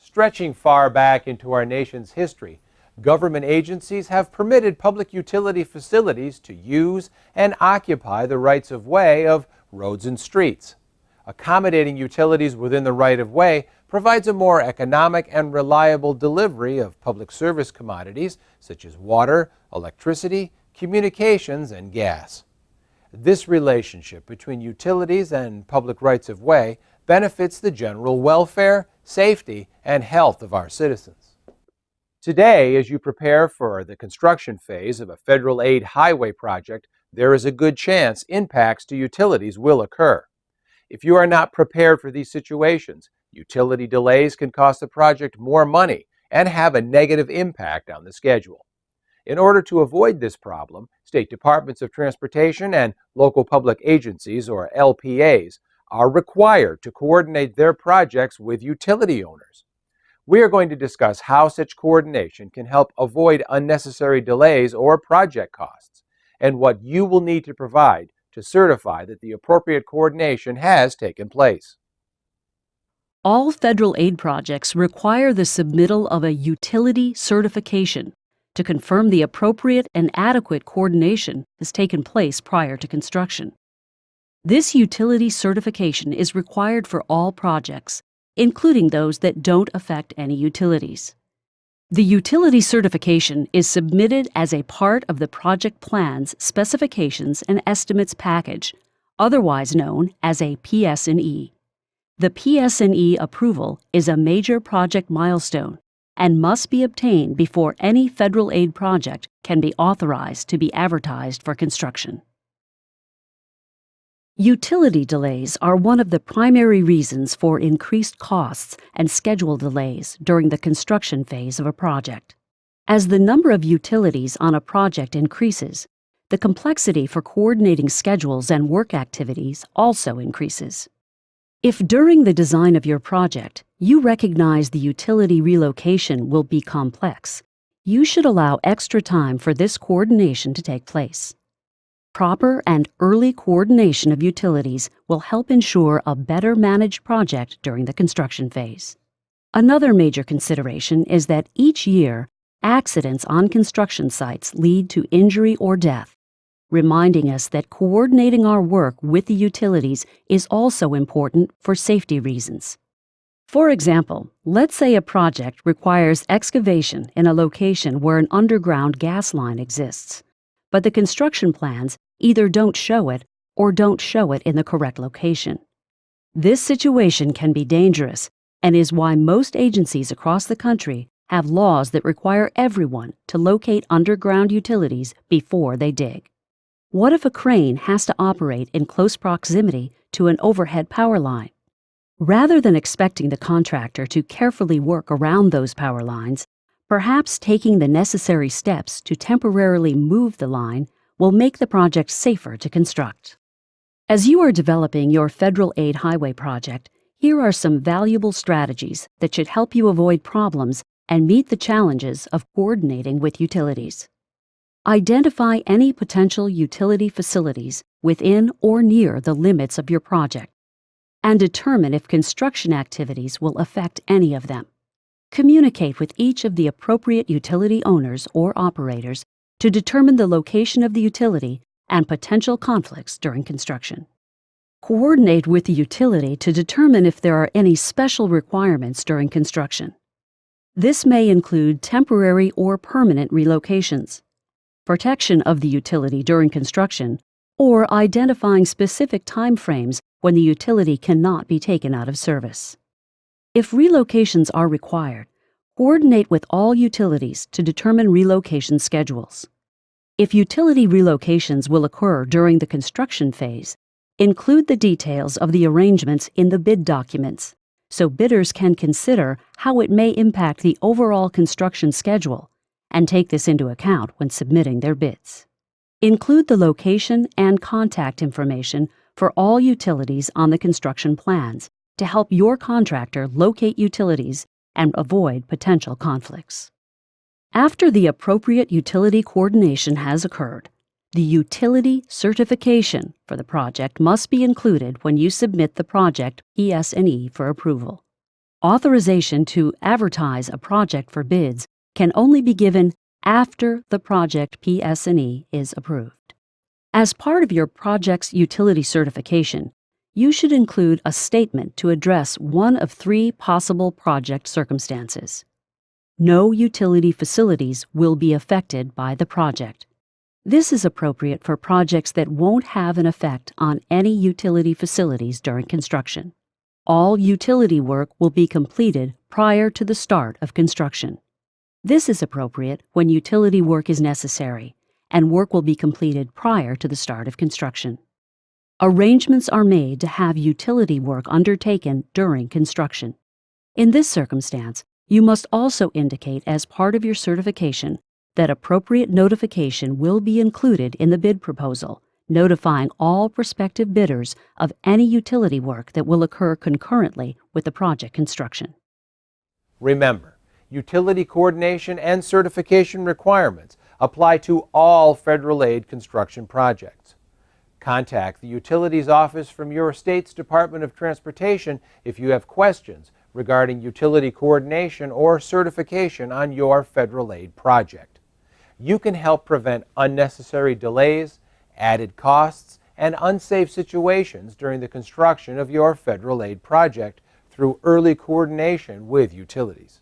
Stretching far back into our nation's history, government agencies have permitted public utility facilities to use and occupy the rights of way of roads and streets. Accommodating utilities within the right of way provides a more economic and reliable delivery of public service commodities such as water, electricity, communications, and gas. This relationship between utilities and public rights of way benefits the general welfare, safety, and health of our citizens. Today, as you prepare for the construction phase of a federal aid highway project, there is a good chance impacts to utilities will occur. If you are not prepared for these situations, utility delays can cost the project more money and have a negative impact on the schedule. In order to avoid this problem, state departments of transportation and local public agencies, or LPAs, are required to coordinate their projects with utility owners. We are going to discuss how such coordination can help avoid unnecessary delays or project costs, and what you will need to provide to certify that the appropriate coordination has taken place. All federal aid projects require the submittal of a utility certification to confirm the appropriate and adequate coordination has taken place prior to construction. This utility certification is required for all projects, including those that don't affect any utilities. The utility certification is submitted as a part of the project plan's specifications and estimates package, otherwise known as a PS&E. The PS&E approval is a major project milestone and must be obtained before any federal aid project can be authorized to be advertised for construction. Utility delays are one of the primary reasons for increased costs and schedule delays during the construction phase of a project. As the number of utilities on a project increases, the complexity for coordinating schedules and work activities also increases. If during the design of your project you recognize the utility relocation will be complex, you should allow extra time for this coordination to take place. Proper and early coordination of utilities will help ensure a better managed project during the construction phase. Another major consideration is that each year, accidents on construction sites lead to injury or death, reminding us that coordinating our work with the utilities is also important for safety reasons. For example, let's say a project requires excavation in a location where an underground gas line exists, but the construction plans either don't show it or don't show it in the correct location. This situation can be dangerous and is why most agencies across the country have laws that require everyone to locate underground utilities before they dig. What if a crane has to operate in close proximity to an overhead power line? Rather than expecting the contractor to carefully work around those power lines, perhaps taking the necessary steps to temporarily move the line will make the project safer to construct. As you are developing your federal aid highway project, here are some valuable strategies that should help you avoid problems and meet the challenges of coordinating with utilities. Identify any potential utility facilities within or near the limits of your project, and determine if construction activities will affect any of them. Communicate with each of the appropriate utility owners or operators to determine the location of the utility and potential conflicts during construction. Coordinate with the utility to determine if there are any special requirements during construction. This may include temporary or permanent relocations, protection of the utility during construction, or identifying specific time frames when the utility cannot be taken out of service. If relocations are required, coordinate with all utilities to determine relocation schedules. If utility relocations will occur during the construction phase, include the details of the arrangements in the bid documents, so bidders can consider how it may impact the overall construction schedule and take this into account when submitting their bids. Include the location and contact information for all utilities on the construction plans to help your contractor locate utilities and avoid potential conflicts. After the appropriate utility coordination has occurred, the utility certification for the project must be included when you submit the project PS&E for approval. Authorization to advertise a project for bids can only be given after the project PS&E is approved. As part of your project's utility certification, you should include a statement to address one of three possible project circumstances. No utility facilities will be affected by the project. This is appropriate for projects that won't have an effect on any utility facilities during construction. All utility work will be completed prior to the start of construction. This is appropriate when utility work is necessary, and work will be completed prior to the start of construction. Arrangements are made to have utility work undertaken during construction. In this circumstance, you must also indicate as part of your certification that appropriate notification will be included in the bid proposal, notifying all prospective bidders of any utility work that will occur concurrently with the project construction. Remember, utility coordination and certification requirements apply to all federal aid construction projects. Contact the Utilities Office from your state's Department of Transportation if you have questions regarding utility coordination or certification on your federal aid project. You can help prevent unnecessary delays, added costs, and unsafe situations during the construction of your federal aid project through early coordination with utilities.